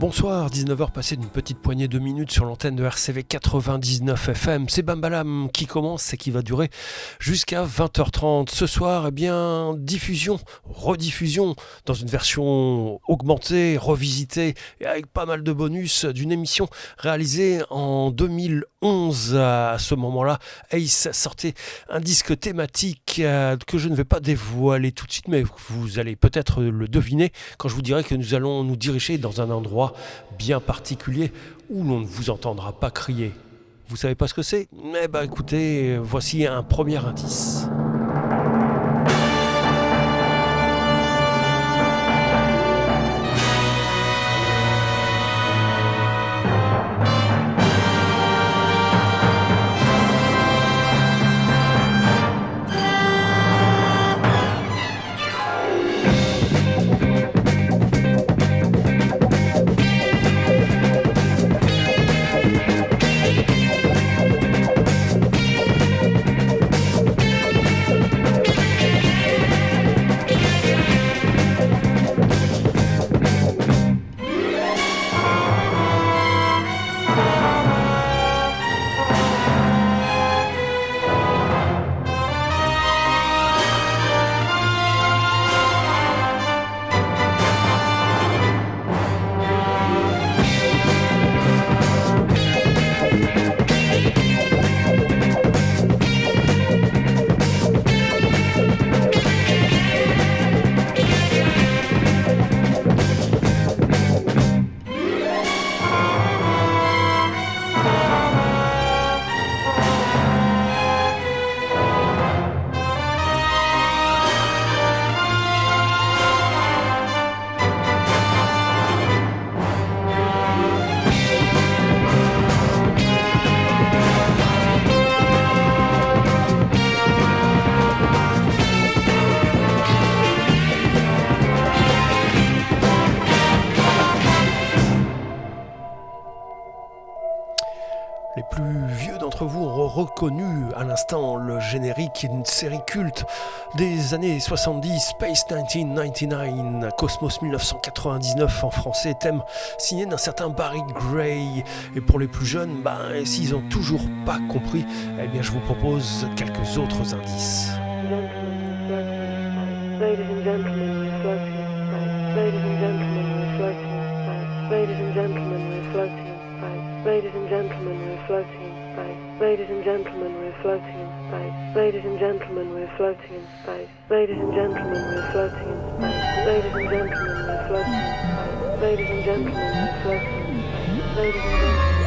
Bonsoir, 19h passé d'une petite poignée de minutes sur l'antenne de RCV 99 FM. C'est Balam qui commence et qui va durer jusqu'à 20h30. Ce soir, diffusion, rediffusion dans une version augmentée, revisitée et avec pas mal de bonus d'une émission réalisée en 2011. À ce moment-là, Ace sortait un disque thématique que je ne vais pas dévoiler tout de suite, mais vous allez peut-être le deviner quand je vous dirai que nous allons nous diriger dans un endroit bien particulier où l'on ne vous entendra pas crier. Vous savez pas ce que c'est ? Écoutez, voici un premier indice. d'entre vous auront reconnu à l'instant le générique d'une série culte des années 70, Space 1999, Cosmos 1999 en français, thème signé d'un certain Barry Gray. Et pour les plus jeunes, s'ils n'ont toujours pas compris, eh bien je vous propose quelques autres indices. Ladies and gentlemen, we're floating in space. Ladies and gentlemen, we're floating in space. Ladies and gentlemen, we're floating in space. Ladies and gentlemen, we're floating in space. Ladies and gentlemen, we're floating in space. Ladies and gentlemen, we're floating in space. Ladies and gentlemen, we're floating in space. Ladies and gentlemen, we're floating in space. Ladies and gentlemen, we're floating in space. Ladies and gentlemen.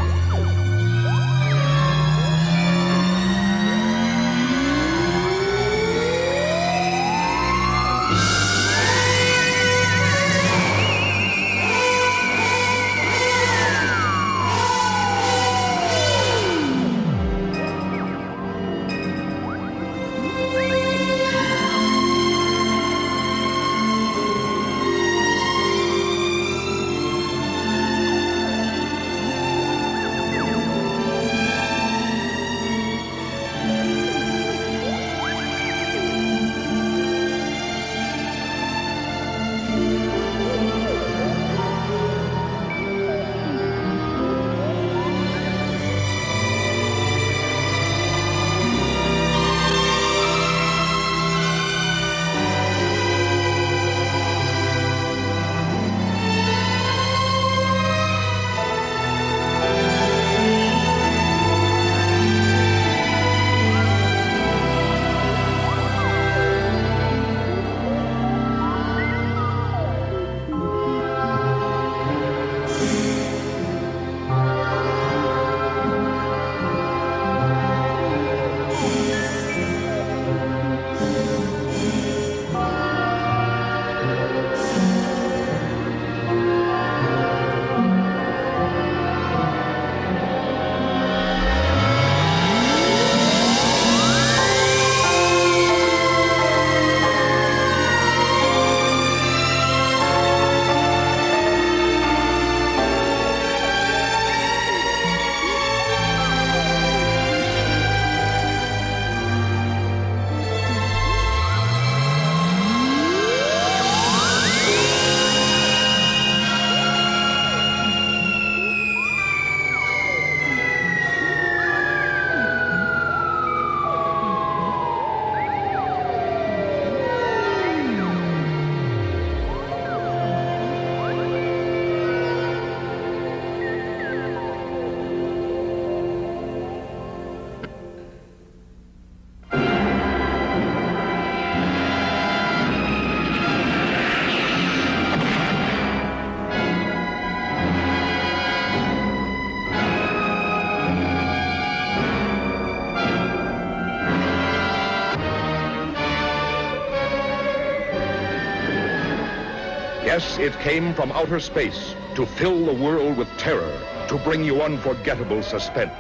Yes, it came from outer space to fill the world with terror, to bring you unforgettable suspense.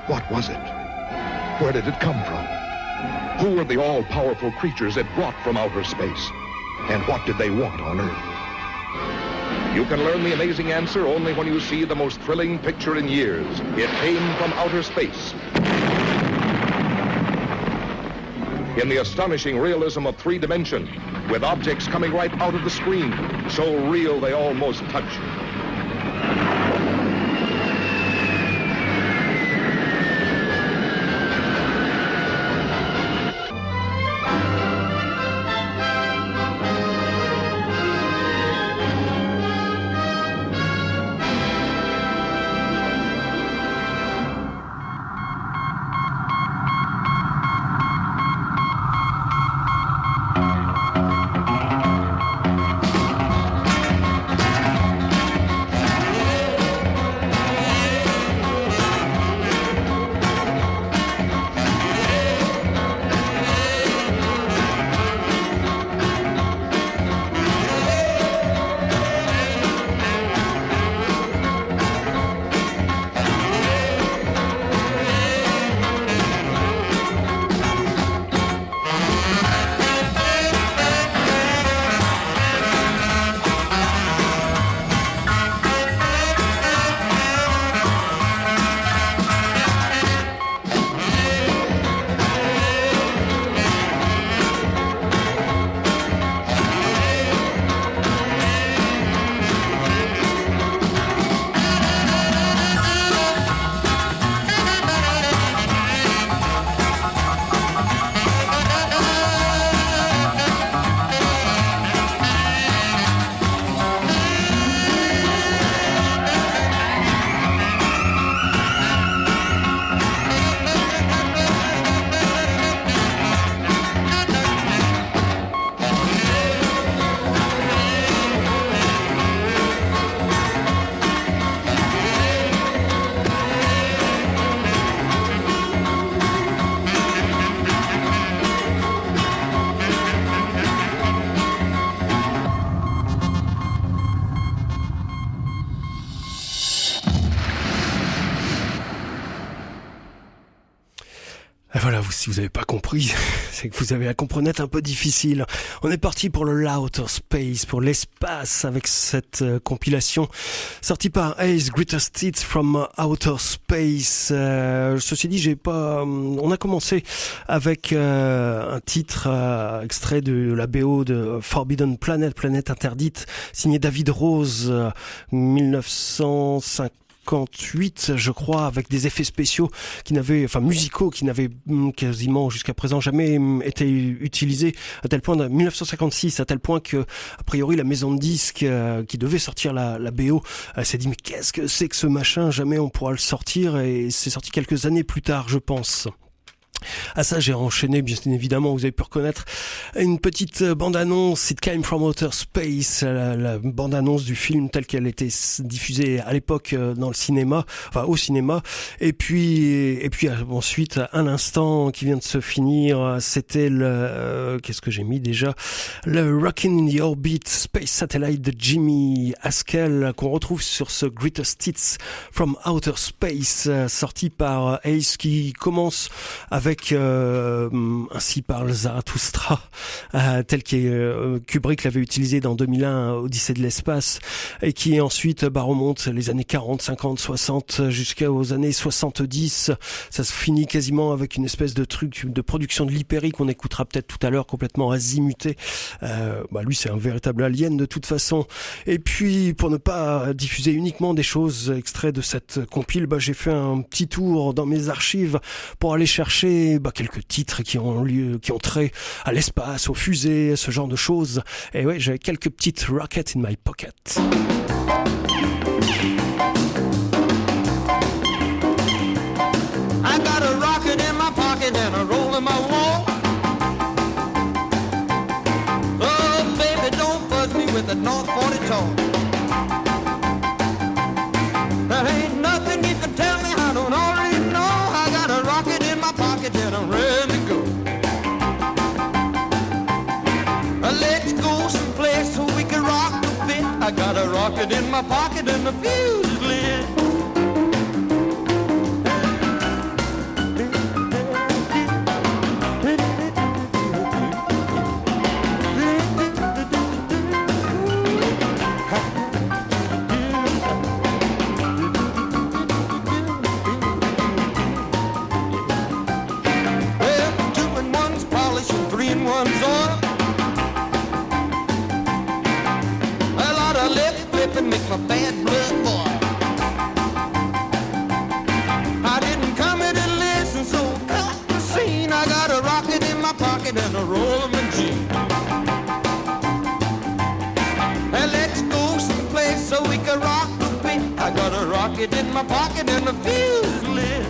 What was it? Where did it come from? Who were the all-powerful creatures it brought from outer space? And what did they want on Earth? You can learn the amazing answer only when you see the most thrilling picture in years. It came from outer space. In the astonishing realism of 3 dimension, with objects coming right out of the screen, so real they almost touch you. Et voilà, si vous n'avez pas compris, c'est que vous avez la comprenette un peu difficile. On est parti pour le Outer Space, pour l'espace, avec cette compilation sortie par Ace, Greatest Hits from Outer Space. Ceci dit, on a commencé avec un titre extrait de la BO de Forbidden Planet, Planète Interdite, signé David Rose, 1958, je crois, avec des effets spéciaux musicaux qui n'avaient quasiment jusqu'à présent jamais été utilisés, à tel point, 1956, à tel point que, a priori, la maison de disques qui devait sortir la BO s'est dit mais qu'est-ce que c'est que ce machin, jamais on pourra le sortir, et c'est sorti quelques années plus tard, je pense. À ça, j'ai enchaîné, bien évidemment, vous avez pu reconnaître une petite bande-annonce, It Came From Outer Space, la bande-annonce du film telle qu'elle était diffusée à l'époque dans le cinéma, enfin au cinéma. Et puis ensuite, à l'instant qui vient de se finir, c'était qu'est-ce que j'ai mis déjà? Le Rockin' in the Orbit Space Satellite de Jimmy Haskell, qu'on retrouve sur ce Greatest Hits from Outer Space, sorti par Ace, qui commence avec Ainsi parle Zarathustra, tel que Kubrick l'avait utilisé dans 2001, Odyssée de l'espace, et qui ensuite remonte les années 40, 50, 60 jusqu'aux années 70. Ça se finit quasiment avec une espèce de truc de production de l'Hyperi qu'on écoutera peut-être tout à l'heure, complètement azimuté. Lui, c'est un véritable alien de toute façon. Et puis, pour ne pas diffuser uniquement des choses extraits de cette compile, j'ai fait un petit tour dans mes archives pour aller chercher quelques titres qui ont trait à l'espace, aux fusées, ce genre de choses. Et ouais, j'avais quelques petites rockets in my pocket. I got a rocket in my pocket and a roll in my wall. Oh, baby, don't buzz me with a North 40 talk. There ain't nothing you can tell me I don't already know. I got a rocket in my pocket and I'm ready to go. Let's go someplace so we can rock a bit. I got a rocket in my pocket and the fuse is lit. Make my bad blood boil. I didn't come here to listen, so cut the scene. I got a rocket in my pocket and a roll of my jeans. And let's go someplace so we can rock the beat. I got a rocket in my pocket and the fuse is lit.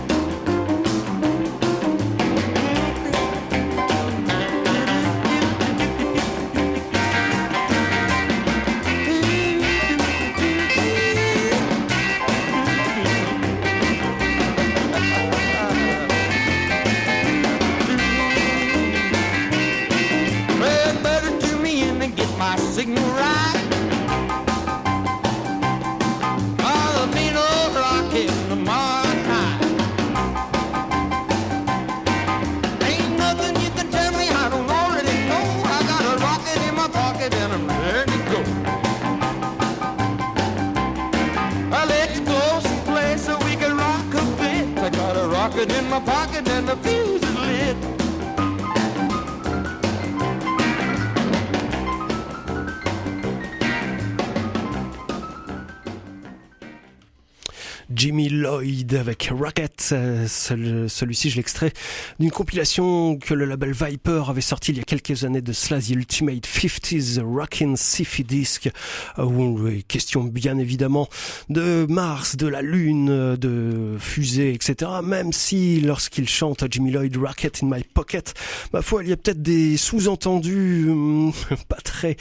Signal right. Oh, the mean old rocket in the Mars high. Ain't nothing you can tell me I don't already know. I got a rocket in my pocket and I'm ready to go. Let's go someplace so we can rock a bit. I got a rocket in my pocket and the fuse is lit. Jimmy Lloyd avec Rocket, celui-ci je l'extrait d'une compilation que le label Viper avait sorti il y a quelques années de cela, The Ultimate 50s Rockin' Sci-Fi Disc, où il est question bien évidemment de Mars, de la Lune, de fusées, etc. Même si lorsqu'il chante Jimmy Lloyd Rocket in my pocket, ma foi il y a peut-être des sous-entendus pas très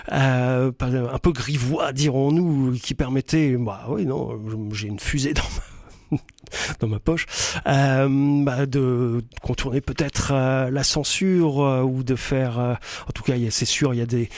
un peu grivois dirons-nous, qui permettaient, oui non, j'ai une fusée dans ma poche, de contourner peut-être la censure ou de faire, en tout cas c'est sûr, il y a des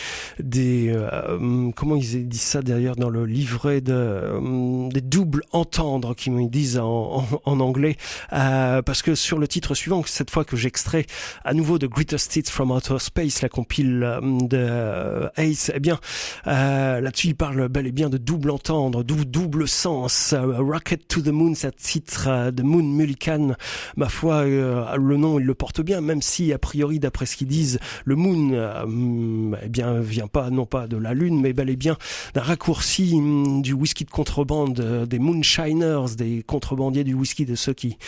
comment ils disent ça d'ailleurs dans le livret des doubles entendre qui me disent en anglais, parce que sur le titre suivant, cette fois que j'extrais à nouveau de Greatest Hits from Outer Space, la compile de Ace, eh bien là-dessus il parle bel et bien de double entendre, double sens. Rocket to the Moon, c'est un titre de Moon Mullican. Ma foi, le nom il le porte bien, même si a priori d'après ce qu'ils disent, le Moon eh bien vient pas non pas de la Lune, mais bel et bien d'un raccourci du whisky de contrebande, des Moonshiners, des contrebandiers du whisky, de ceux qui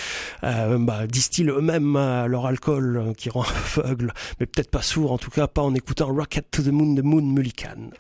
distillent eux-mêmes leur alcool qui rend aveugle, mais peut-être pas sourd, en tout cas pas en écoutant Rocket to the Moon de Moon Mullican.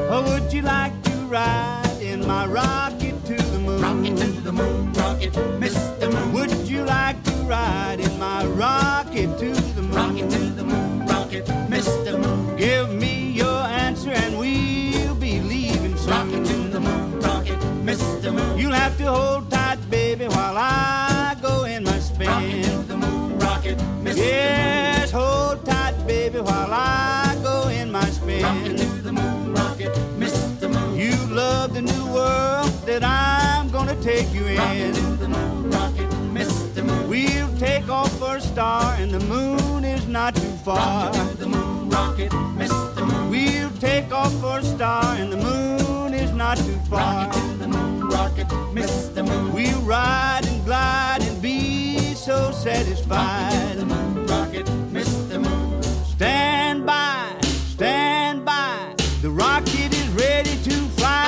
Oh, would you like to ride in my rocket to the moon? Rocket to the moon, rocket, Mr. Moon. Would you like to ride in my rocket to the moon? Rocket to the moon, rocket, Mr. Moon. Give me your answer and we'll be leaving soon. Rocket to the moon, rocket, Mr. Moon. You'll have to hold tight, baby, while I go in my spin. Rocket to the moon, rocket, Mr. Moon. Yes, hold tight, baby, while I go in my spin. Rocket to the moon, rocket, Mr. Moon. You love the new world that I'm gonna take you in. Rocket to the moon, rocket, Mr. Moon. We'll take off for a star and the moon is not too far. Rocket to the moon, rocket, Mr. Moon. We'll take off for a star and the moon is not too far. Rocket to the moon, rocket, Mr. Moon. We'll ride and glide and be so satisfied. Rocket to the moon, rocket, Mr. Moon. Stand by, the rocket is ready to fly.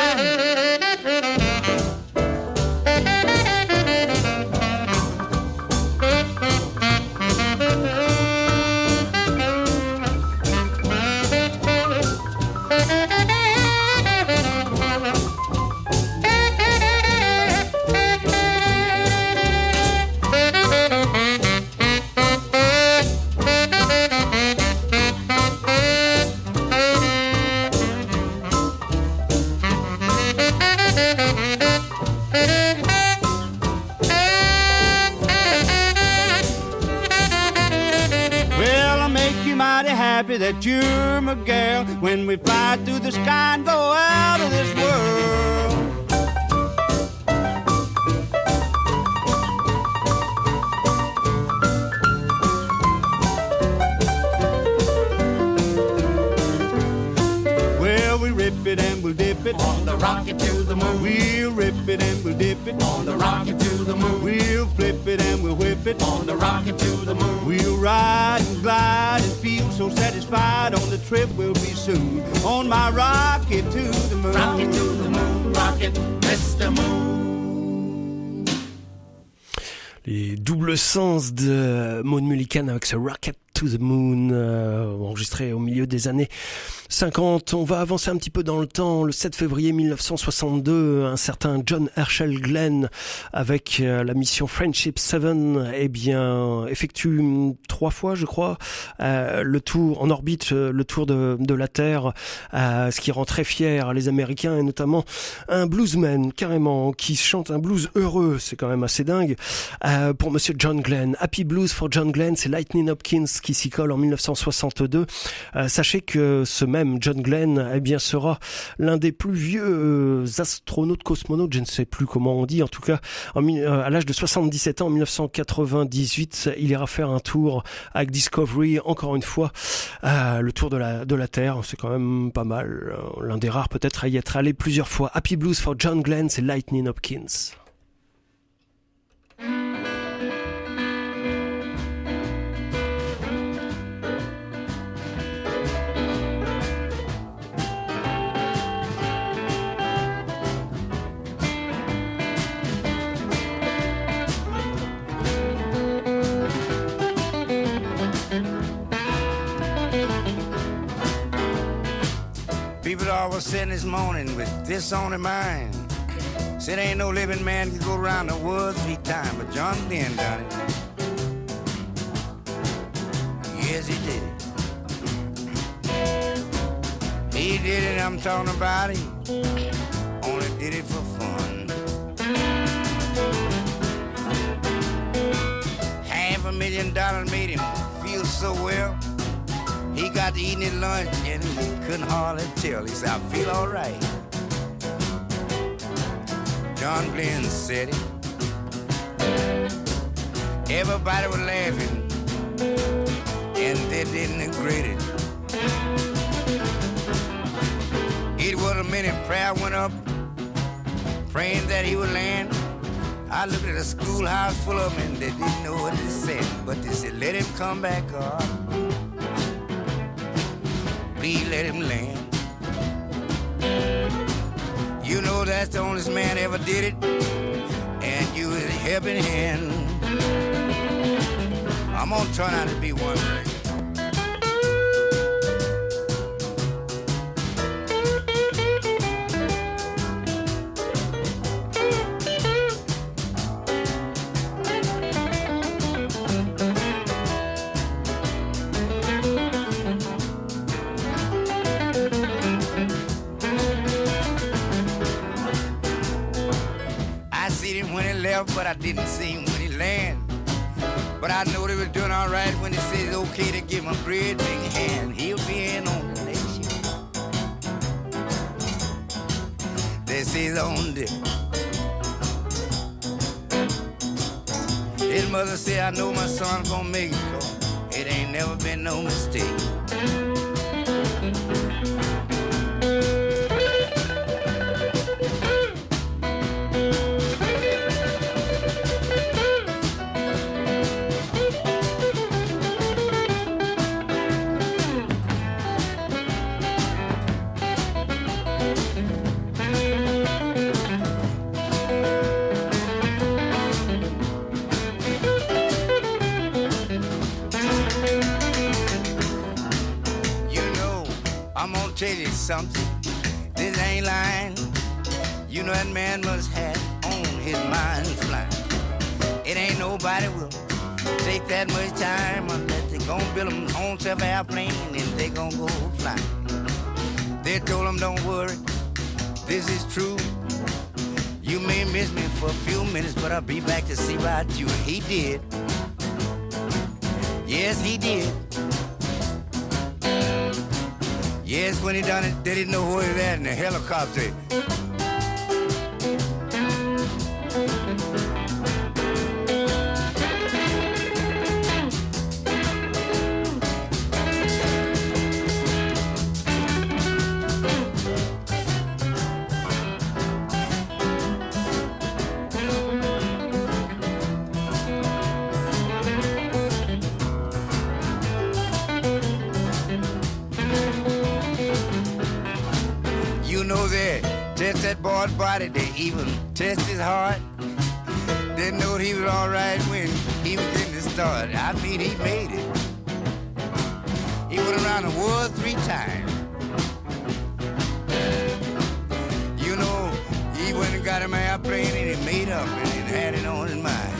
That you're my girl when we fly through the sky and go out of this world. Well, we rip it and we'll dip it on the rocket to the moon. We'll rip it and we'll dip it on the rocket to the moon. We'll flip it and we'll whip it on the rocket to the moon. We'll ride and glide and feel so satisfied on the trip we'll be soon. On my rocket to the moon. Rocket to the moon, rocket, Mr. Moon. Les doubles sens de Moon Mullican avec ce Rocket to the Moon, enregistré au milieu des années 50. On va avancer un petit peu dans le temps. Le 7 février 1962, un certain John Herschel Glenn, avec la mission Friendship 7, eh bien, effectue 3 fois, je crois, le tour en orbite, le tour de la Terre, ce qui rend très fier les Américains, et notamment un bluesman, carrément, qui chante un blues heureux. C'est quand même assez dingue. Pour Monsieur John Glenn, Happy Blues for John Glenn, c'est Lightning Hopkins qui s'y colle en 1962. Sachez que ce même John Glenn, eh bien, sera l'un des plus vieux astronautes, cosmonautes, je ne sais plus comment on dit, en tout cas, à l'âge de 77 ans, en 1998, il ira faire un tour avec Discovery, encore une fois, le tour de la Terre. C'est quand même pas mal, l'un des rares peut-être à y être allé plusieurs fois. Happy Blues for John Glenn, c'est Lightning Hopkins. People always sitting this morning with this on their mind. Said ain't no living man can go around the woods 3 times, but John Glenn done it. Yes, he did it. He did it, I'm talking about it. Only did it for fun. $500,000 made him feel so well. He got to eating his lunch and he couldn't hardly tell. He said, I feel all right. John Glenn said it. Everybody was laughing and they didn't agree it. It was a minute prayer went up, praying that he would land. I looked at a schoolhouse full of them and they didn't know what they said. But they said, let him come back, God. Please let him land. You know that's the only man ever did it, and you was a helping hand. I'm gonna turn out to be one day. But I didn't see him when he landed. But I know they were doing all right when he said it's okay to give him a great big hand. He'll be in on the next year. This is on deck. His mother said, I know my son's gonna make it, 'cause it ain't never been no mistake. Tell you something, this ain't lying. You know that man must have on his mind flying. It ain't nobody will take that much time unless they gon' build them on self airplane and they gon' go flying. They told him, don't worry, this is true. You may miss me for a few minutes, but I'll be back to see about you. He did. Yes, he did. Yes, when he done it, they didn't know who he was at in the helicopter. Test that boy's body, they even test his heart. They know he was all right when he was getting to start. I mean, he made it. He went around the world 3 times. You know, he went and got him an airplane and he made up and he had it on his mind.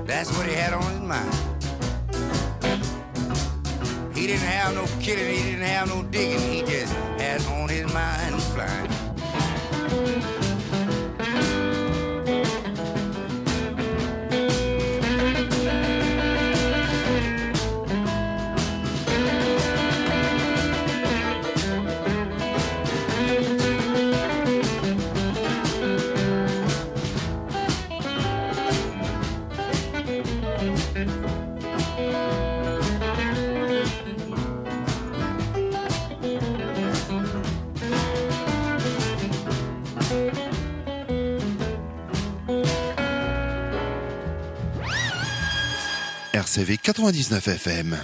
That's what he had on his mind. He didn't have no killing, he didn't have no digging, he just had on his mind flying. RCV 99 FM.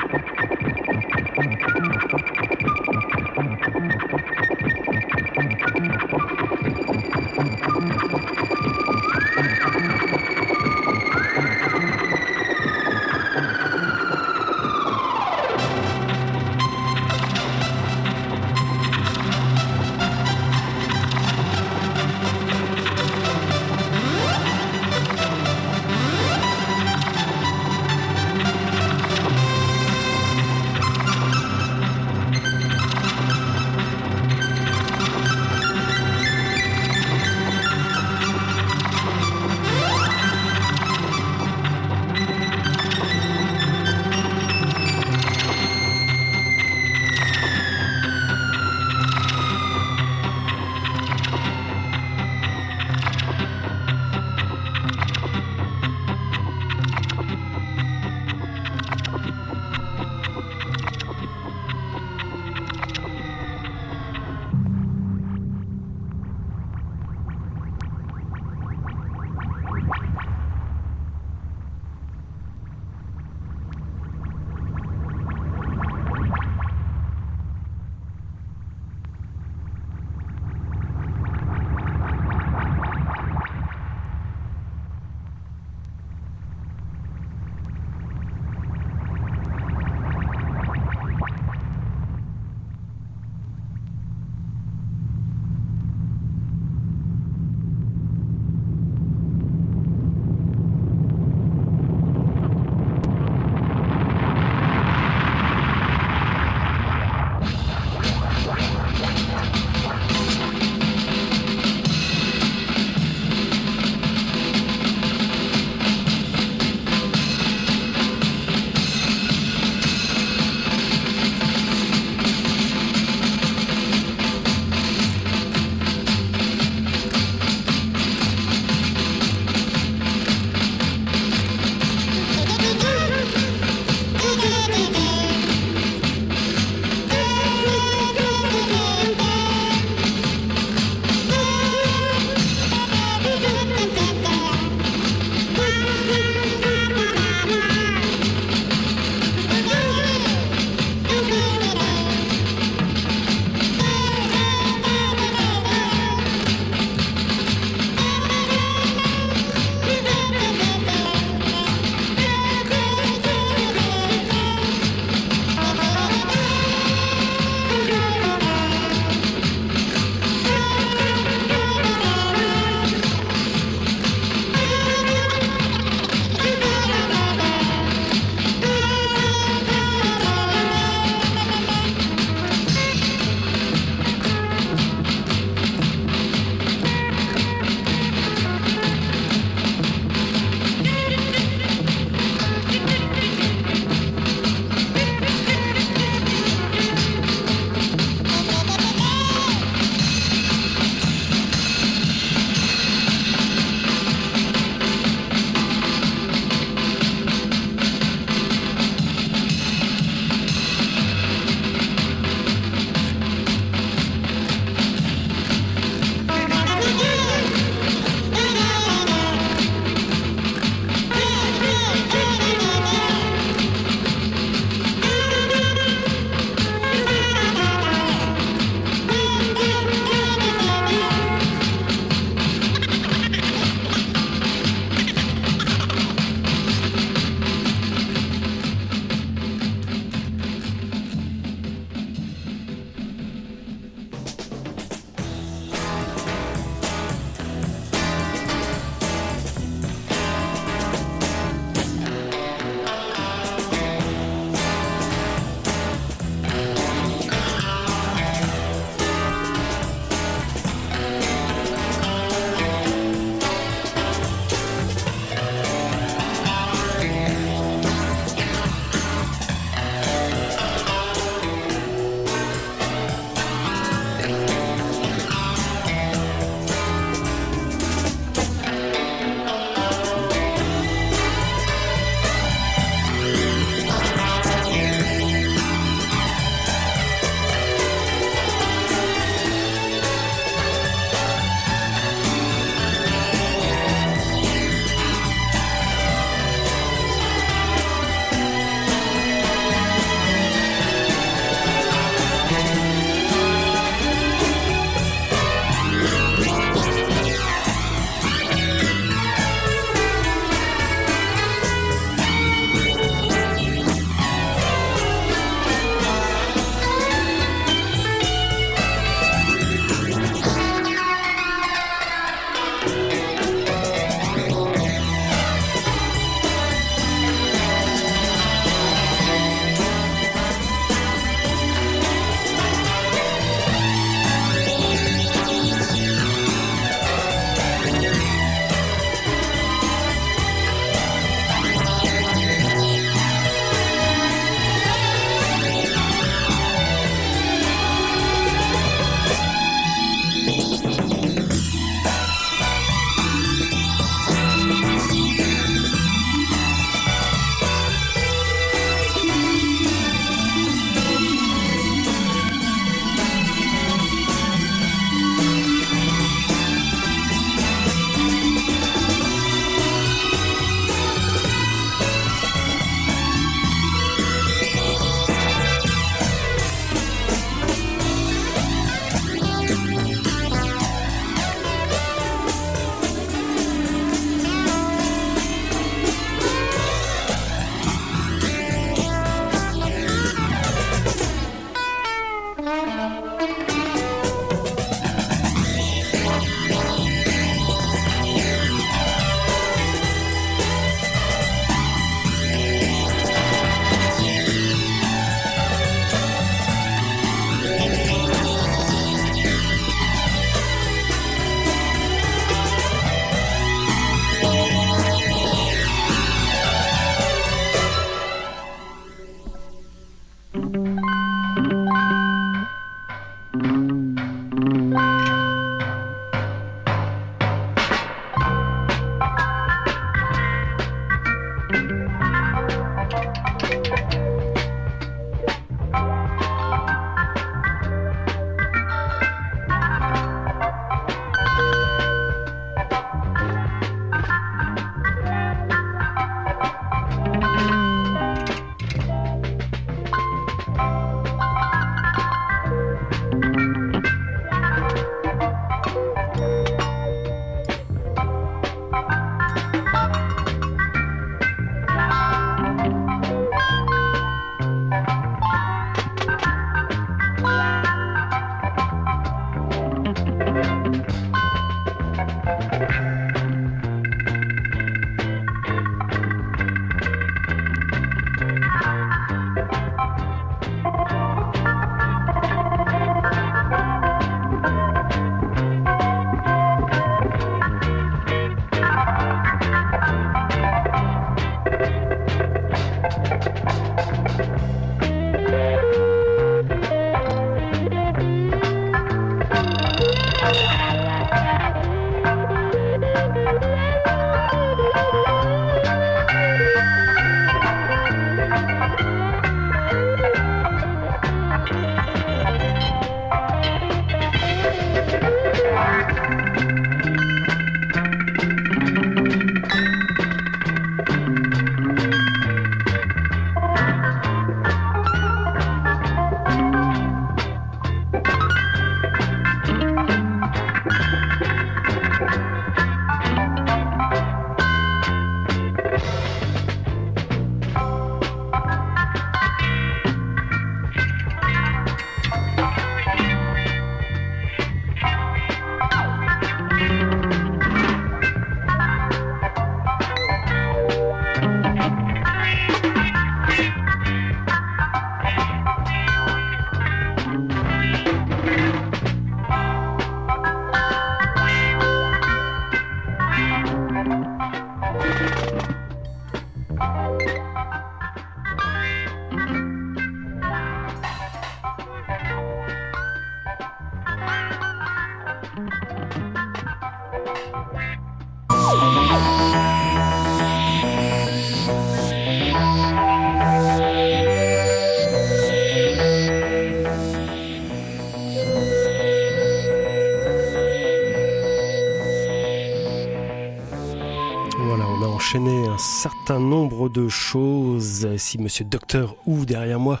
Un certain nombre de choses. Si Monsieur Docteur Who derrière moi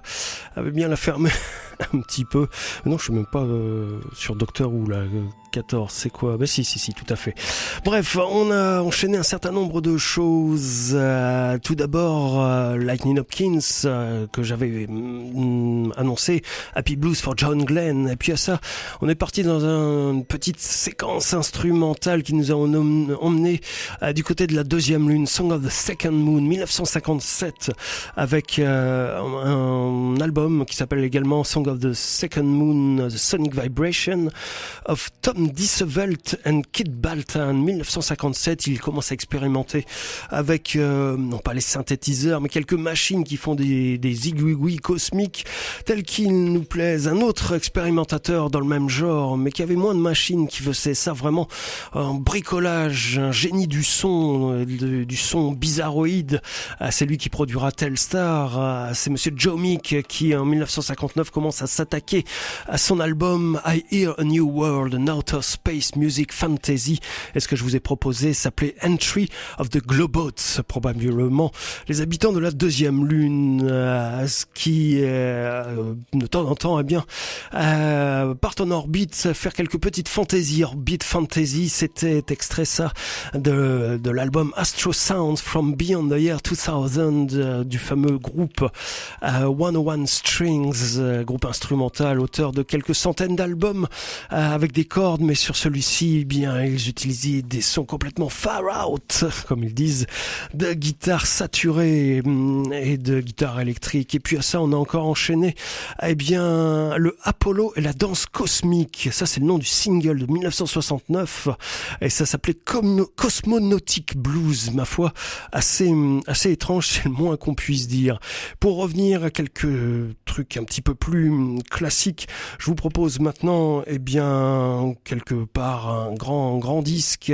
avait bien la fermé un petit peu. Non, je suis même pas sur Docteur Who là. 14, c'est quoi ? Ben si, tout à fait. Bref, on a enchaîné un certain nombre de choses. Tout d'abord, Lightning Hopkins, que j'avais annoncé, Happy Blues for John Glenn. Et puis à ça, on est parti dans une petite séquence instrumentale qui nous a emmené du côté de la deuxième lune, Song of the Second Moon, 1957, avec un album qui s'appelle également Song of the Second Moon, The Sonic Vibration of Tom Dissevelt and Kid Baltan, 1957. Il commence à expérimenter avec, non pas les synthétiseurs, mais quelques machines qui font des zigouigouis cosmiques tels qu'ils nous plaisent. Un autre expérimentateur dans le même genre, mais qui avait moins de machines, qui faisait ça vraiment en bricolage, un génie du son bizarroïde. C'est lui qui produira Telstar. C'est Monsieur Joe Meek qui, en 1959, commence à s'attaquer à son album I Hear a New World, an Outer Space Music Fantasy. Et ce que je vous ai proposé s'appelait Entry of the Globots, probablement les habitants de la deuxième lune, ce qui de temps en temps partent en orbite, faire quelques petites fantaisies. Orbit Fantasy, c'était extrait ça de l'album Astro Sounds from Beyond the Year 2000 du fameux groupe 101 Strings, groupe instrumental, auteur de quelques centaines d'albums avec des cordes, mais sur celui-ci, eh bien, ils utilisaient des sons complètement far out, comme ils disent, de guitare saturée et de guitare électrique. Et puis à ça, on a encore enchaîné, eh bien, le Apollo et la danse cosmique. Ça, c'est le nom du single de 1969, et ça s'appelait Cosmonautic Blues, ma foi, assez étrange, c'est le moins qu'on puisse dire. Pour revenir à quelques trucs un petit peu plus classiques, je vous propose maintenant, eh bien, quelque part un grand disque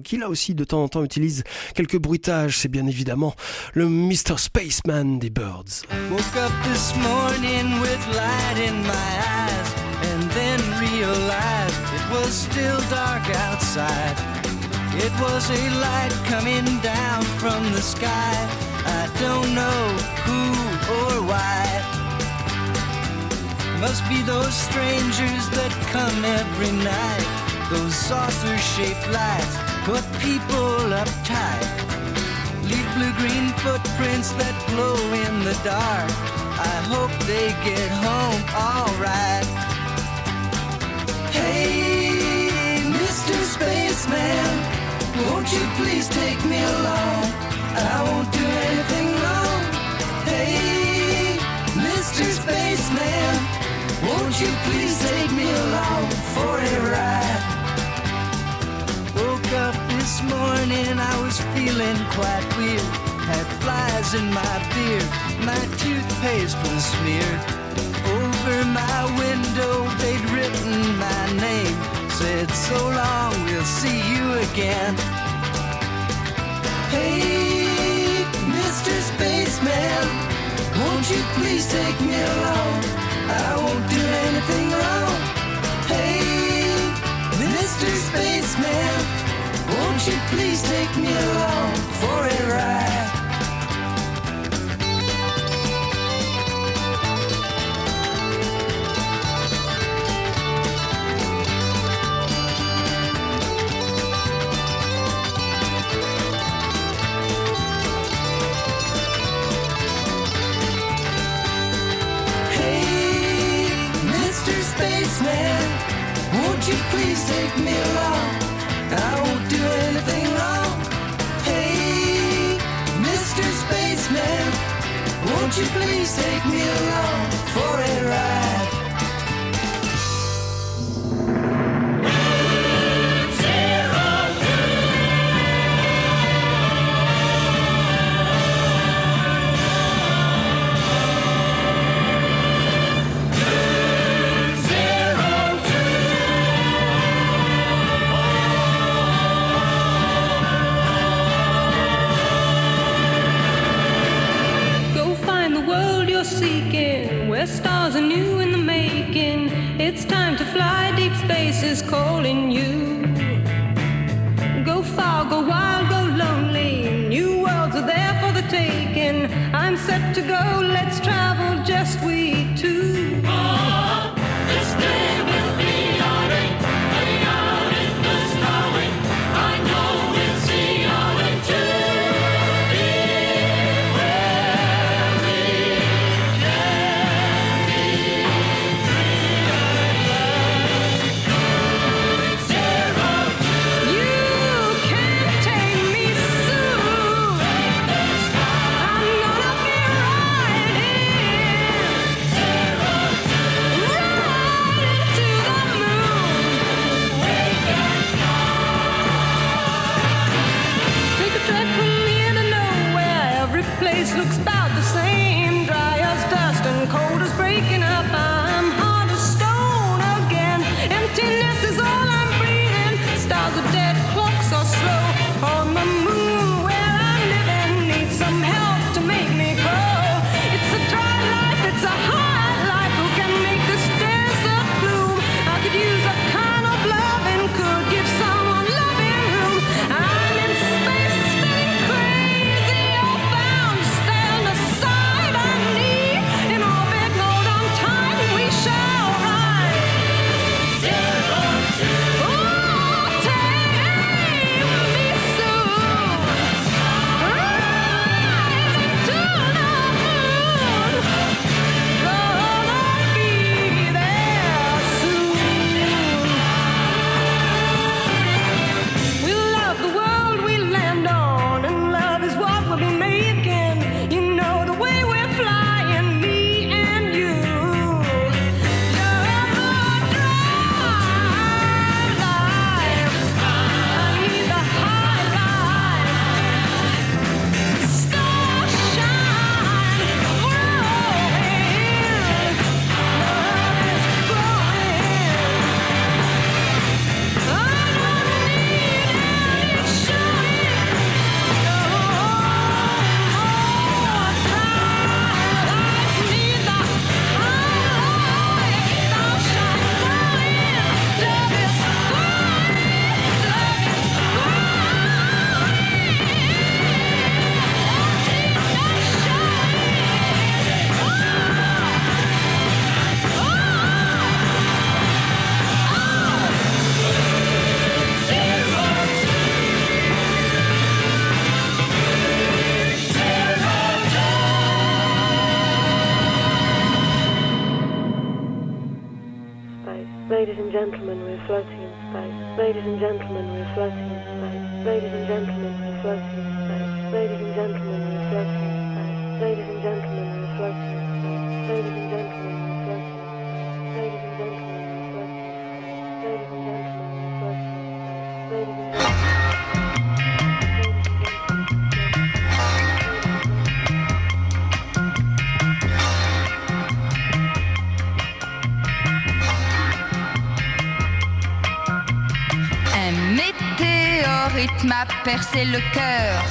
qui là aussi de temps en temps utilise quelques bruitages. C'est bien évidemment le Mr. Spaceman des Byrds. Woke up this morning with light in my eyes and then realized it was still dark outside. It was a light coming down from the sky. I don't know who or why. Must be those strangers that come every night. Those saucer-shaped lights put people uptight. Leave blue-green footprints that glow in the dark. I hope they get home alright. Hey, Mr. Spaceman, won't you please take me along? I won't do anything wrong. Hey, Mr. Spaceman, won't you please take me along for a ride? Woke up this morning, I was feeling quite weird. Had flies in my beard, my toothpaste was smeared. Over my window they'd written my name, said, so long, we'll see you again. Hey, Mr. Spaceman, won't you please take me along? I won't do anything wrong. Hey, Mr. Spaceman, won't you please take me along for a ride? Spaceman, won't you please take me along? I won't do anything wrong. Hey, Mr. Spaceman, won't you please take me along for a ride? Seeking where stars are new in the making. It's time to fly, deep space is calling you. Go far, go wild, go lonely. New worlds are there for the taking. I'm set to go, let's travel, just we two. Oh, this day will be yawning, out in the starwing. I know we'll see yawning too. Place looks about the same, dry as dust and cold as breaking up. I'm hard as stone again. Emptiness is all I'm breathing. Stars are dead, clocks are slow. On the moon where I'm living, need some help to make me grow. It's a dry life, it's a hard life. Who can make this desert bloom? I could use a kind of love and could give someone loving room. I'm in space, spinning crazy. Stand aside, I need in orbit, hold on tight, we shall ride. 02. Oh, take me soon. Rising to the moon. Gonna be there soon. We love the world we land on, and love is what we'll be making. You know the way we're flying, me and you. You're the dry life. I need the high life. Starshine growing. Love is growing. I don't need any showing. Ladies and gentlemen, we're floating in space. Ladies and gentlemen, we're floating in space. Ladies and gentlemen, we're floating in space. Ladies and gentlemen, we're floating in space. Ladies and gentlemen, we're floating in space. Ladies and gentlemen, we're floating in space. Ladies and gentlemen, we're floating in space. Ladies and gentlemen, we're floating in space. Ladies and gentlemen. météorite m'a percé le cœur.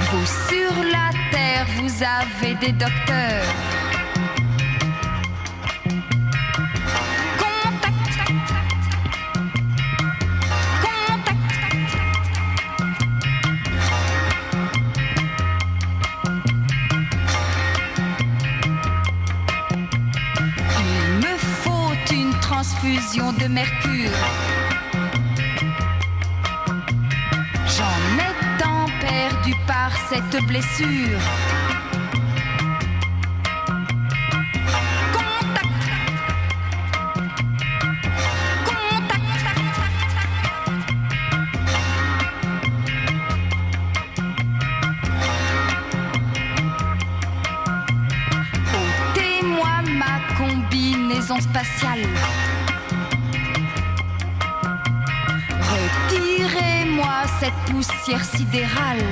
Vous sur la terre, vous avez des docteurs. Transfusion de mercure. J'en ai tant perdu par cette blessure. Ôtez-moi ma combinaison spatiale. Retirez-moi cette poussière sidérale.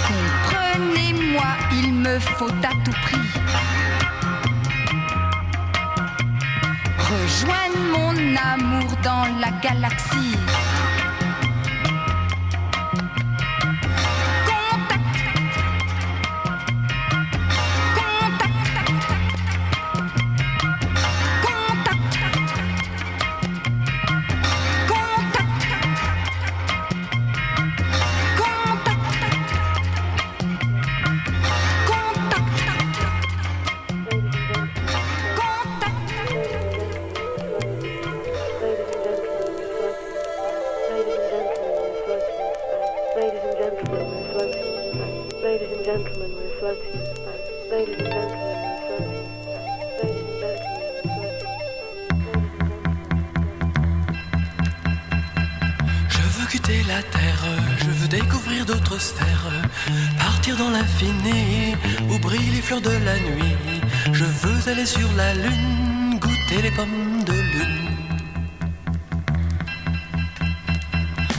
Comprenez-moi, il me faut à tout prix rejoindre mon amour dans la galaxie. La terre, je veux découvrir d'autres sphères, partir dans l'infini où brillent les fleurs de la nuit. Je veux aller sur la lune, goûter les pommes de lune.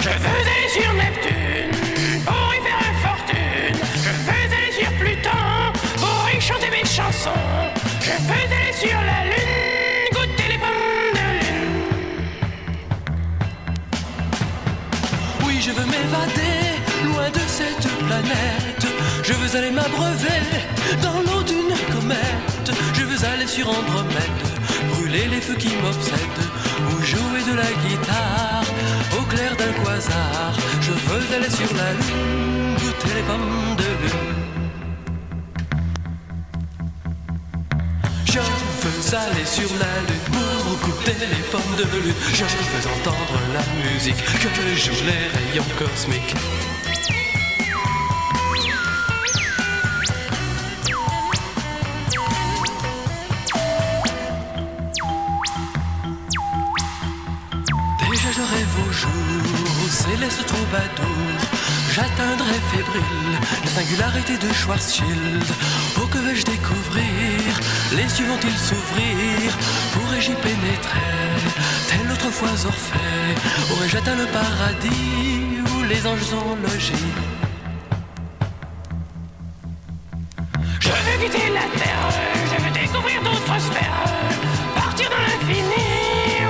Je veux aller sur Neptune pour y faire une fortune. Je veux aller sur Pluton pour y chanter mes chansons. Je veux aller sur la lune, goûter les pommes de lune. Oui, je veux m'évader loin de cette planète. Je veux aller m'abreuver dans l'eau d'une comète. Je veux aller sur Andromède, brûler les feux qui m'obsèdent, ou jouer de la guitare au clair d'un quasar. Je veux aller sur la lune, goûter les pommes de lune. Je veux aller sur la lune pour goûter les pommes de lune. Je veux entendre la musique que jouent les rayons cosmiques. Déjà je rêve au jour, au céleste troubadour. J'atteindrai fébrile la singularité de Schwarzschild. Oh, que vais-je découvrir? Les cieux vont-ils s'ouvrir? Pourrais-je y pénétrer? Tel autrefois Orphée, aurais-je atteint le paradis où les anges sont logés? Je veux quitter la terre, je veux découvrir d'autres sphères, partir dans l'infini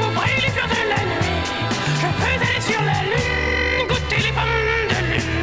où brillent les fleurs de la nuit. Je veux aller sur la lune, goûter les pommes de lune.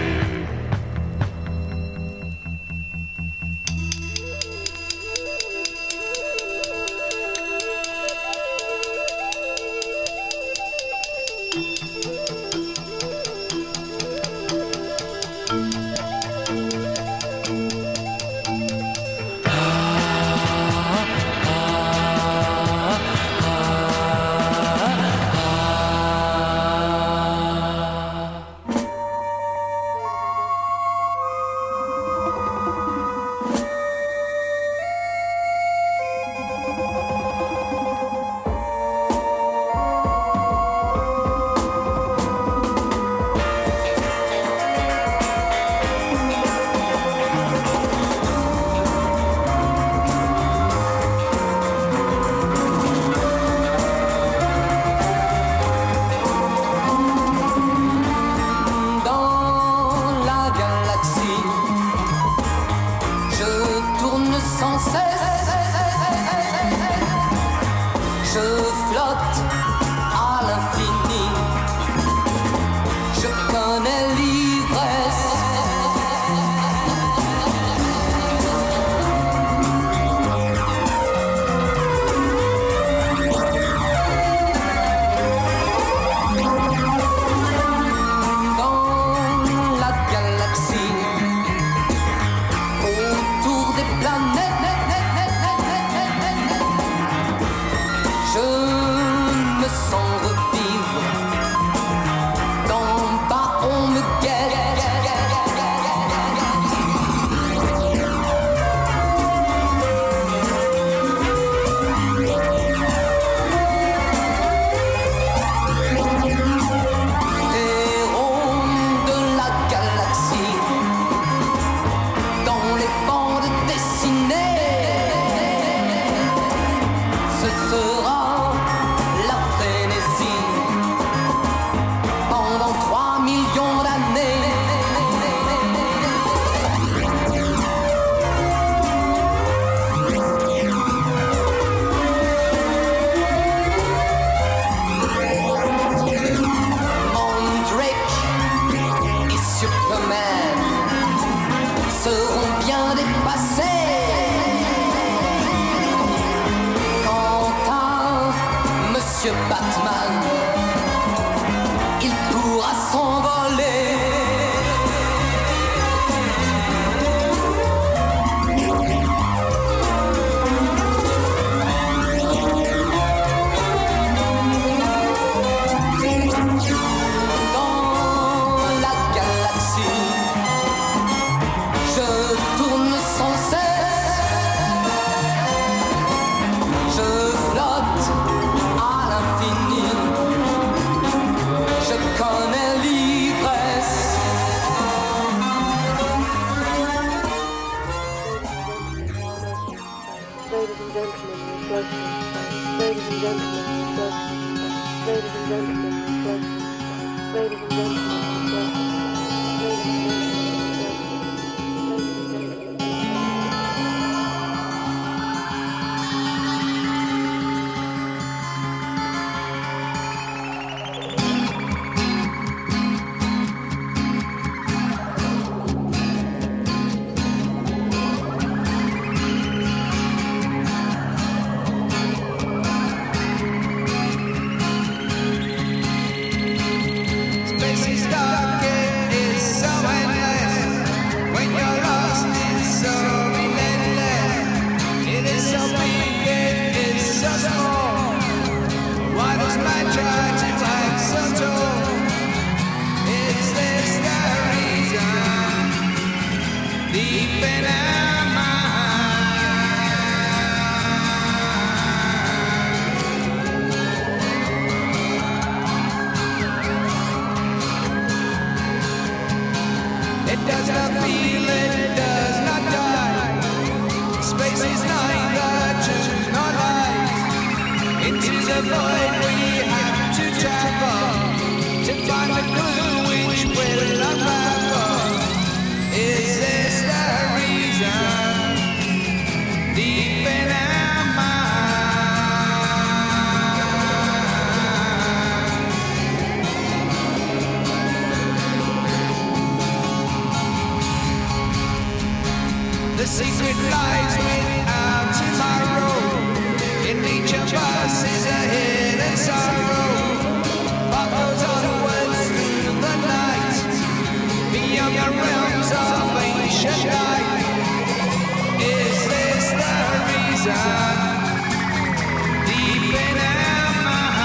Je flotte à l'infini. Je connais l'ivresse. Dans la galaxie, autour des planètes, je me sens revivre. D'en bas on me guette. Héros de la galaxie, dans les bandes dessinées, ce sera la frénésie pendant 3 millions d'années. Mandrake et Superman seront bien dépassés. Quant à Monsieur Batman, il pourra s'envoler. Dans la galaxie, je tourne sans cesse. Je flotte à l'infini. Je connais l'ivresse. Ladies and gentlemen, reflection. Ladies and gentlemen, reflection. Ladies and gentlemen, reflection. Ladies and gentlemen, reflection. Space is dark, it is so endless. When you're lost, it's so relentless. It is so big, it is so small. Why does man try to act so tall? Is this the reason? Deep in our mind. It does not feel, it does not die. Space is neither truth nor light. Into the void we have to travel to find the clue which will unravel. Is this the reason? Deep in our mind. The secret lies without tomorrow. In each of us is a hidden sorrow. What goes onwards through the night, beyond the realms of ancient light. Is this the reason? Deep in our mind.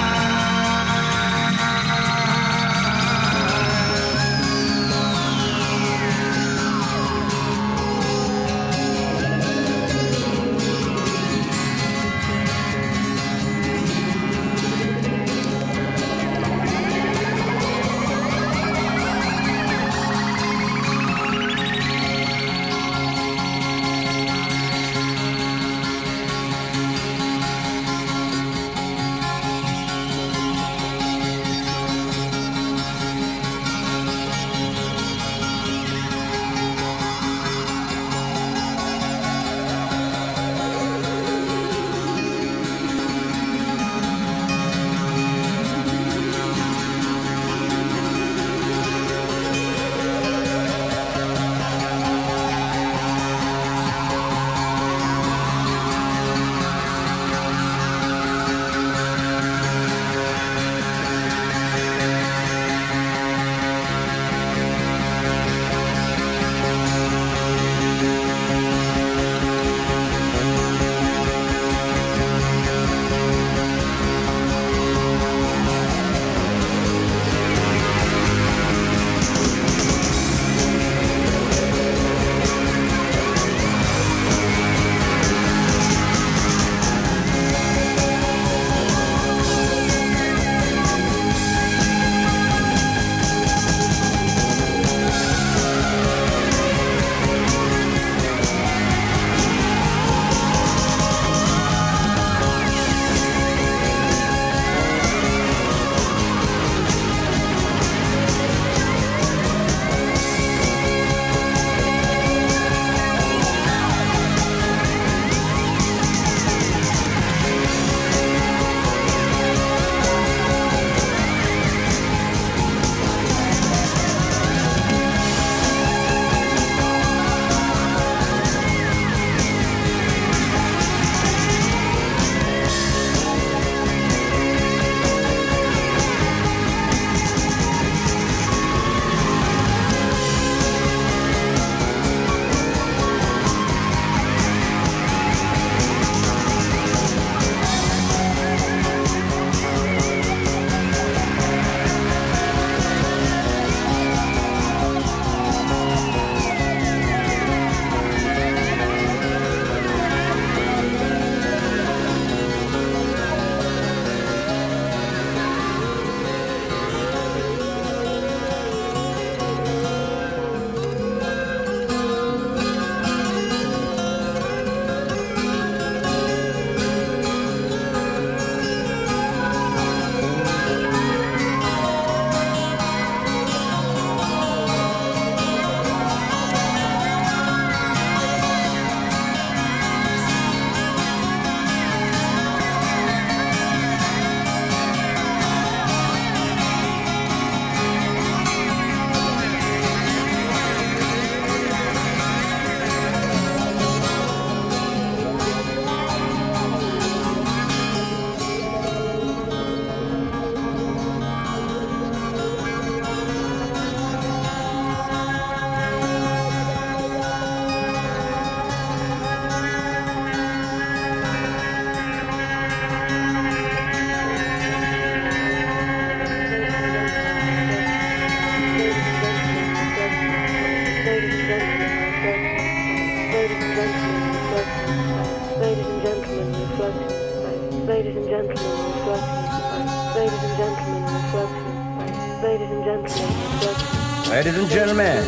Ladies and gentlemen,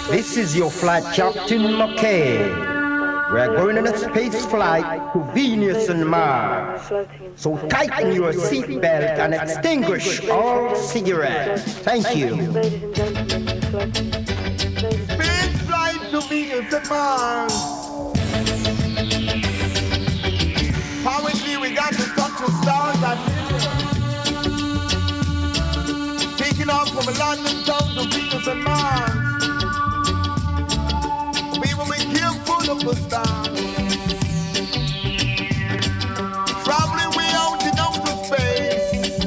this is your flight captain Mackay. We're going on a space flight to Venus and Mars. So tighten your seatbelt and extinguish all cigarettes. Thank you. Space flight to Venus and Mars. Apparently we got to touch the stars at taking off from London town to Venus and Mars. We will be careful of the stars. Traveling way out in outer space.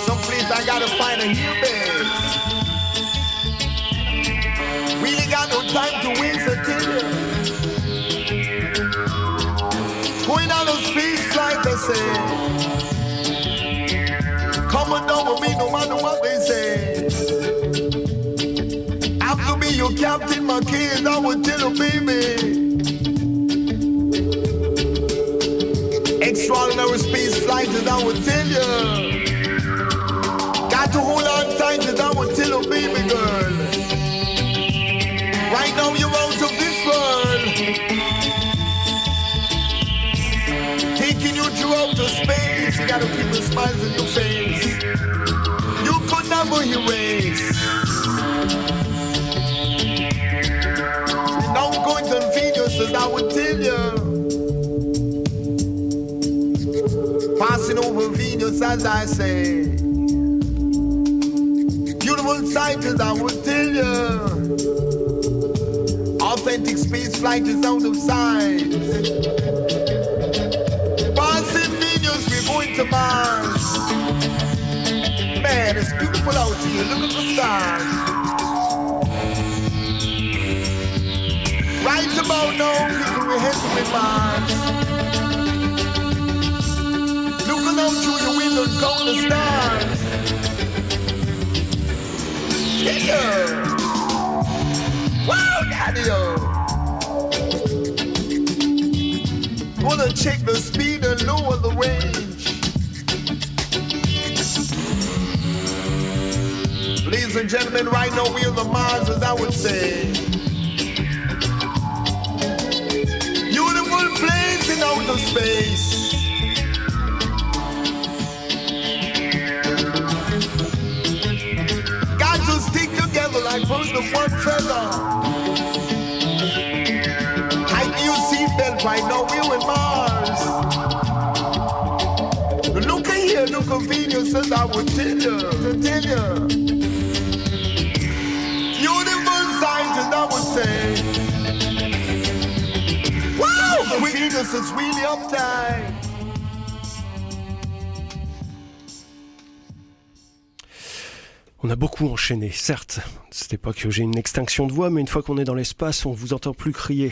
Someplace I gotta find a new base. Really got no time to waste until you. Going on a space flight, they say. Coming down with me no matter what they say. I'm to be your captain, my kids, I will tell you, baby. Extraordinary space flight, as I will tell you. Got to hold on tight, as I will tell you, baby girl. Right now you're out of this world. Taking you through outer space, you gotta keep the smiles on your face. You could never erase. Now I'm going to Venus, as I would tell you. Passing over Venus, as I say. Beautiful sight, as I would tell you. Authentic space flight is out of sight. Going to Mars. Man, it's beautiful out here. Look at the stars. Right about now, people, we're heading with Mars. Looking out through your window and count the stars. Yeah. Wow, daddy-o. Wanna check the speed and lower the range. Ladies and gentlemen, right now we're on the Mars, as I would say. Beautiful place in outer space. Got to stick together like birds of one feather. Tighten your seatbelt right now, we're in Mars. Look at here, look at Venus, as I would tell you. I would say, wow, Venus is really uptight. On a beaucoup enchaîné, certes. C'était pas que j'ai une extinction de voix, mais une fois qu'on est dans l'espace, on vous entend plus crier.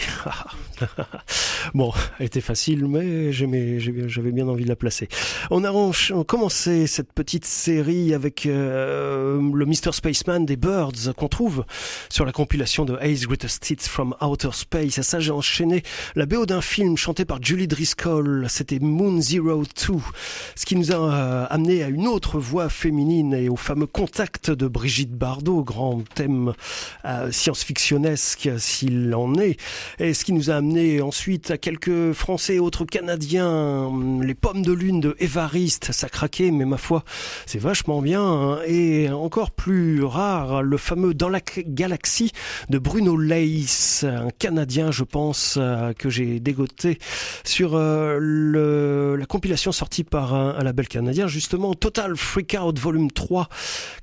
Bon, elle était facile, mais j'avais bien envie de la placer. On a commencé cette petite série avec le Mr. Spaceman des Byrds qu'on trouve sur la compilation de Ace Greatest Hits from Outer Space. À ça, j'ai enchaîné la BO d'un film chanté par Julie Driscoll. C'était Moon 02, ce qui nous a amené à une autre voix féminine et au fameux Contact de Brigitte Bardot, grand thème science-fictionnesque s'il en est, et ce qui nous a amené ensuite à quelques Français et autres Canadiens, les Pommes de Lune de Evariste, ça craquait, mais ma foi, c'est vachement bien, hein. Et encore plus rare, le fameux Dans la galaxie de Bruno Leys, un Canadien, je pense, que j'ai dégoté sur la compilation sortie par un label canadien, justement, Total Freakout Volume 3,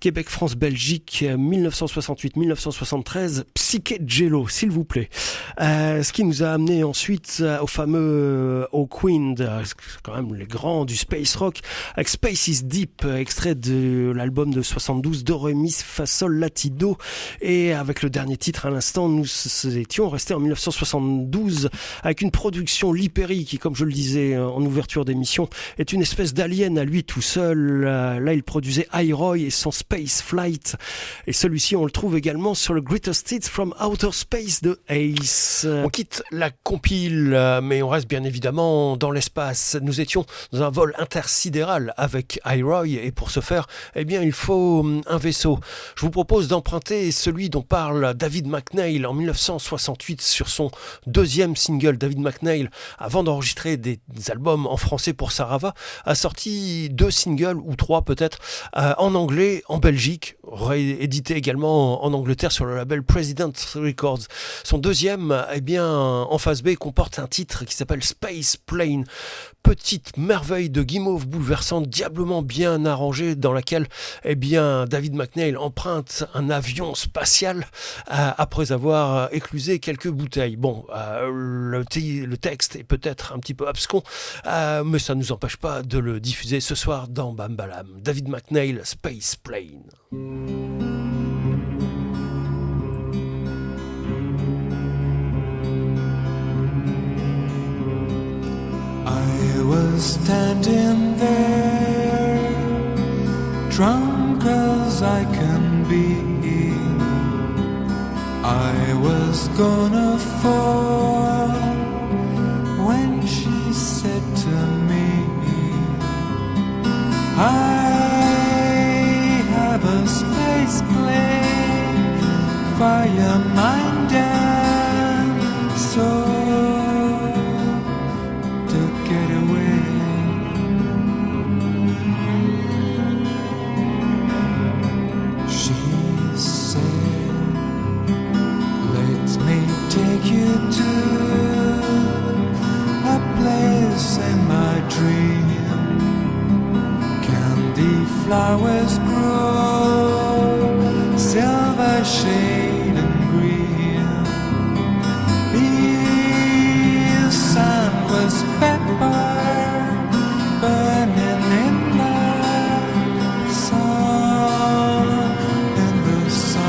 Québec, France, Belgique, 1968-1973, Psyché Jello, s'il vous plaît. Ce qui nous a amené ensuite au fameux Hawkwind, quand même les grands du space rock, avec Space is Deep, extrait de l'album de 72, Do, Ré, Mi, Fa, Sol, La, Ti, Do, et avec le dernier titre à l'instant, nous étions restés en 1972 avec une production Lee Perry qui, comme je le disais en ouverture d'émission, est une espèce d'alien à lui tout seul. Là, il produisait Roy et son Space Space Flight. Et celui-ci, on le trouve également sur le Greatest Hits from Outer Space de Ace. On quitte la compile, mais on reste bien évidemment dans l'espace. Nous étions dans un vol intersidéral avec iRoy, et pour ce faire, eh bien, il faut un vaisseau. Je vous propose d'emprunter celui dont parle David McNeil en 1968 sur son deuxième single. David McNeil, avant d'enregistrer des albums en français pour Sarava, a sorti 2 singles, ou 3 peut-être, en anglais, en Belgique, réédité également en Angleterre sur le label President Records. Son deuxième, eh bien, en face B, comporte un titre qui s'appelle Space Plane. Petite merveille de guimauve bouleversante, diablement bien arrangée, dans laquelle, eh bien, David McNeil emprunte un avion spatial après avoir éclusé quelques bouteilles. Bon, le texte est peut-être un petit peu abscon, mais ça ne nous empêche pas de le diffuser ce soir dans Bam Balam. David McNeil, Space Plane. I was standing there, drunk as I can be. I was gonna fall when she said to me, I have a space plane, fire mind and soul. Flowers grow, silver shade and green. The sun was pepper, burning in the sun, in the sun.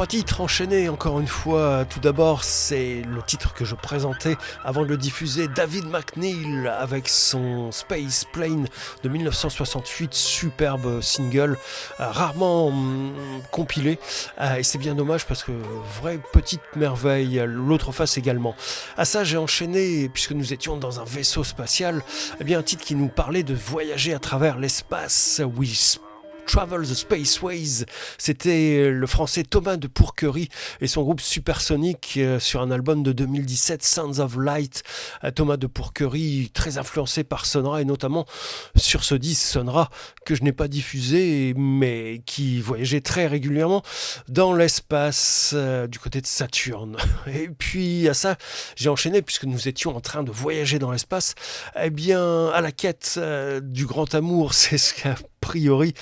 3 titres enchaînés encore une fois. Tout d'abord, c'est le titre que je présentais avant de le diffuser, David McNeil avec son Space Plane de 1968, superbe single, rarement compilé, et c'est bien dommage parce que vraie petite merveille. L'autre face également. À ça, j'ai enchaîné, puisque nous étions dans un vaisseau spatial, eh bien un titre qui nous parlait de voyager à travers l'espace. We Travel the Spaceways, c'était le français Thomas de Pourquerie et son groupe Supersonic sur un album de 2017, Sounds of Light. Thomas de Pourquerie, très influencé par Sonra et notamment sur ce disque Sonra que je n'ai pas diffusé mais qui voyageait très régulièrement dans l'espace du côté de Saturne. Et puis à ça, j'ai enchaîné puisque nous étions en train de voyager dans l'espace, eh bien à la quête du grand amour, c'est ce qu'a priori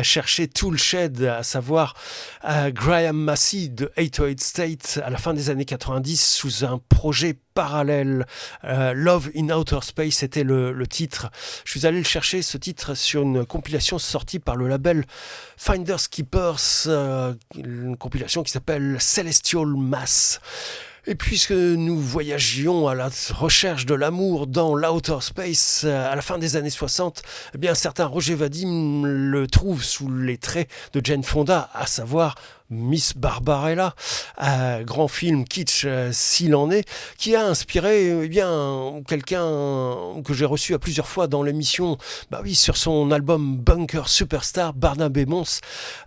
chercher Toolshed, à savoir Graham Massey de 808 State à la fin des années 90 sous un projet parallèle. Love in Outer Space était le titre. Je suis allé le chercher, ce titre, sur une compilation sortie par le label Finders Keepers, une compilation qui s'appelle Celestial Mass. Et puisque nous voyagions à la recherche de l'amour dans l'outer space à la fin des années 60, eh bien un certain Roger Vadim le trouve sous les traits de Jane Fonda, à savoir Miss Barbarella, grand film kitsch s'il en est, qui a inspiré eh bien quelqu'un que j'ai reçu à plusieurs fois dans l'émission, bah oui, sur son album Bunker Superstar, Barnabé Mons,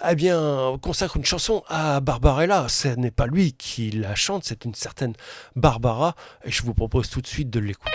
eh bien consacre une chanson à Barbarella. Ce n'est pas lui qui la chante, c'est une certaine Barbara, et je vous propose tout de suite de l'écouter.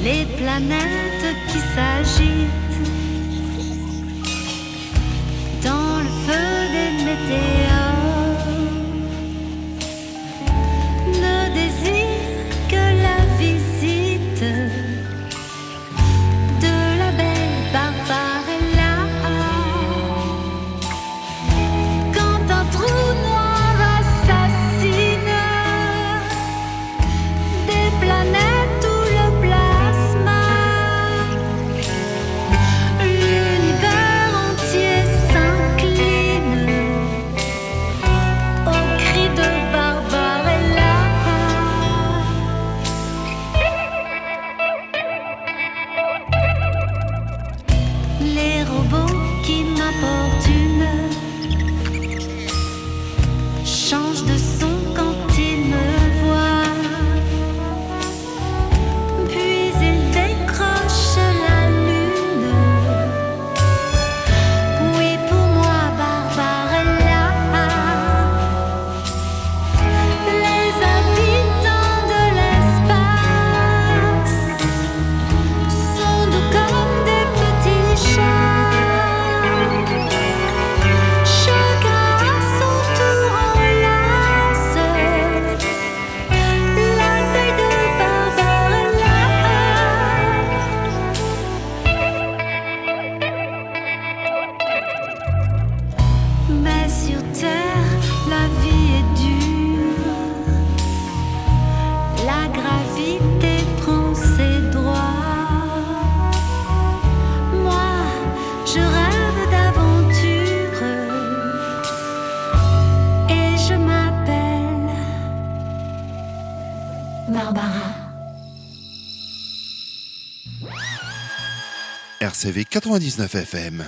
Les planètes qui s'agitent dans le feu des météores ne désirent que la visite de la belle Barbarella. Quand un trou noir assassine des planètes RCV 99 FM.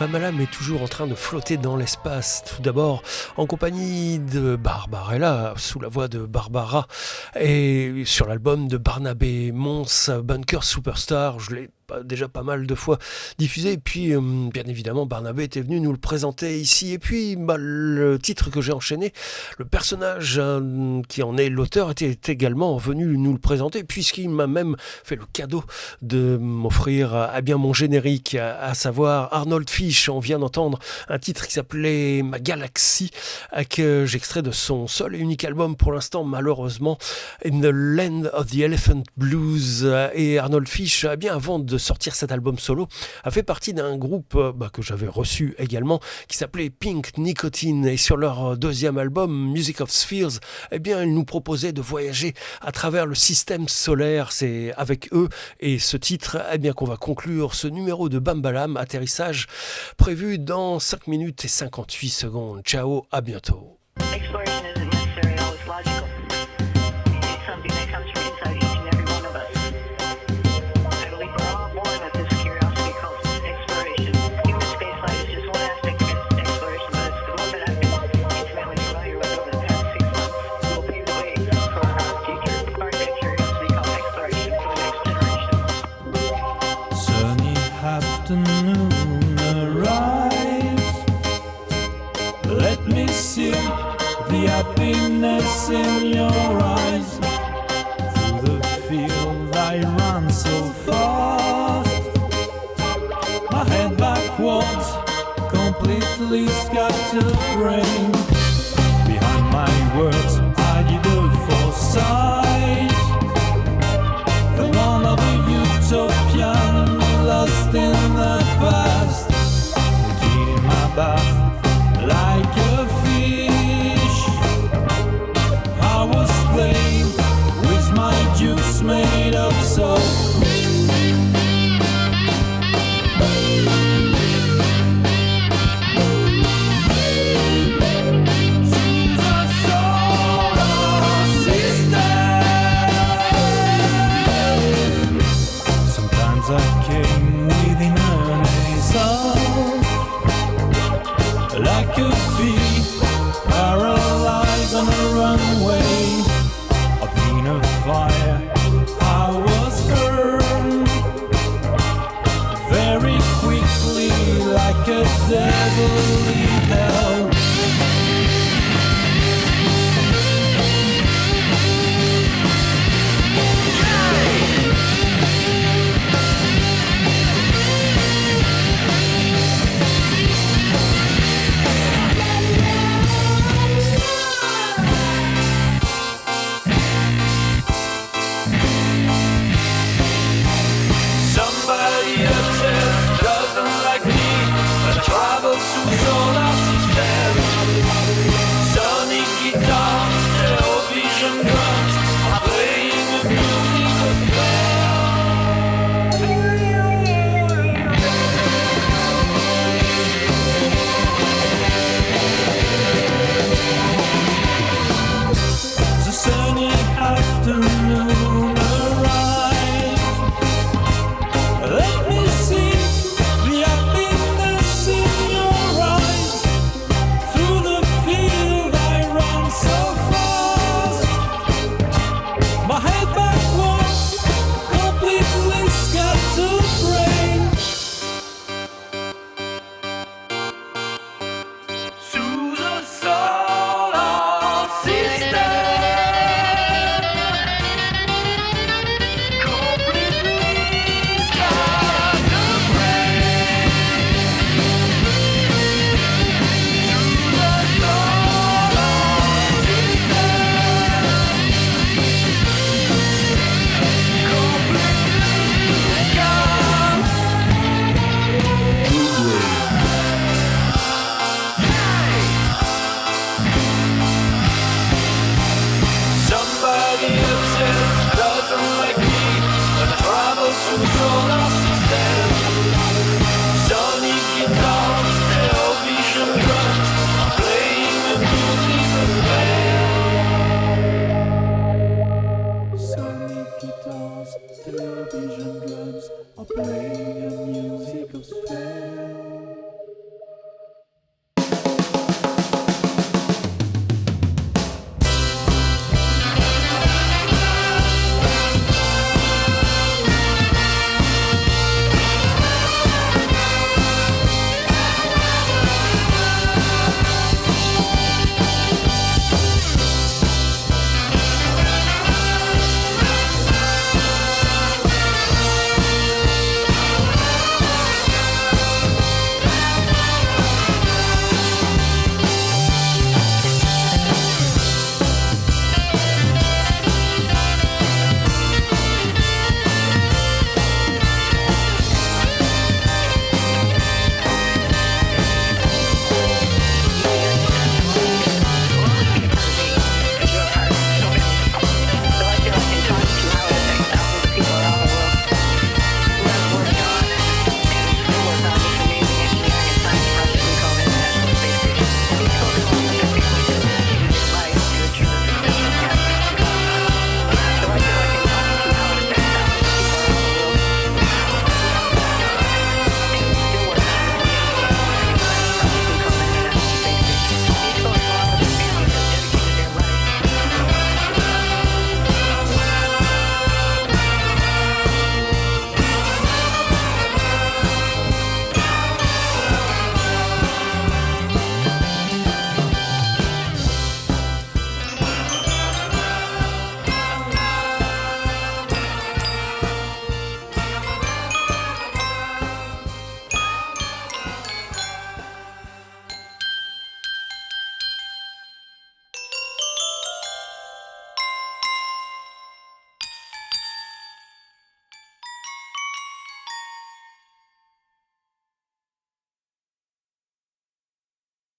Balam est toujours en train de flotter dans l'espace, tout d'abord en compagnie de Barbarella, sous la voix de Barbara, et sur l'album de Barnabé Mons, Bunker Superstar. Je l'ai déjà pas mal de fois diffusé, et puis bien évidemment Barnabé était venu nous le présenter ici, et puis le titre que j'ai enchaîné, le personnage qui en est l'auteur était également venu nous le présenter, puisqu'il m'a même fait le cadeau de m'offrir bien mon générique, à savoir Arnold Fish. On vient d'entendre un titre qui s'appelait Ma Galaxie, que j'extrais de son seul et unique album pour l'instant, malheureusement, In the Land of the Elephant Blues. Et Arnold Fish, bien avant de sortir cet album solo, a fait partie d'un groupe que j'avais reçu également, qui s'appelait Pink Nicotine, et sur leur deuxième album Music of Spheres, eh bien ils nous proposaient de voyager à travers le système solaire. C'est avec eux et ce titre, eh bien qu'on va conclure ce numéro de Balam, atterrissage prévu dans 5 minutes et 58 secondes. Ciao, à bientôt. Afternoon arrives. Let me see the happiness in your eyes. Through the field I run so fast, my head backwards, completely scattered brain. Behind my words I did a foresight, the one of a utopian lost in the past. In my bath like a fish, I was playing with my juice made of soap. I came within an hour, like a bee paralyzed on a runway. Up in a fire I was burned very quickly, like a dead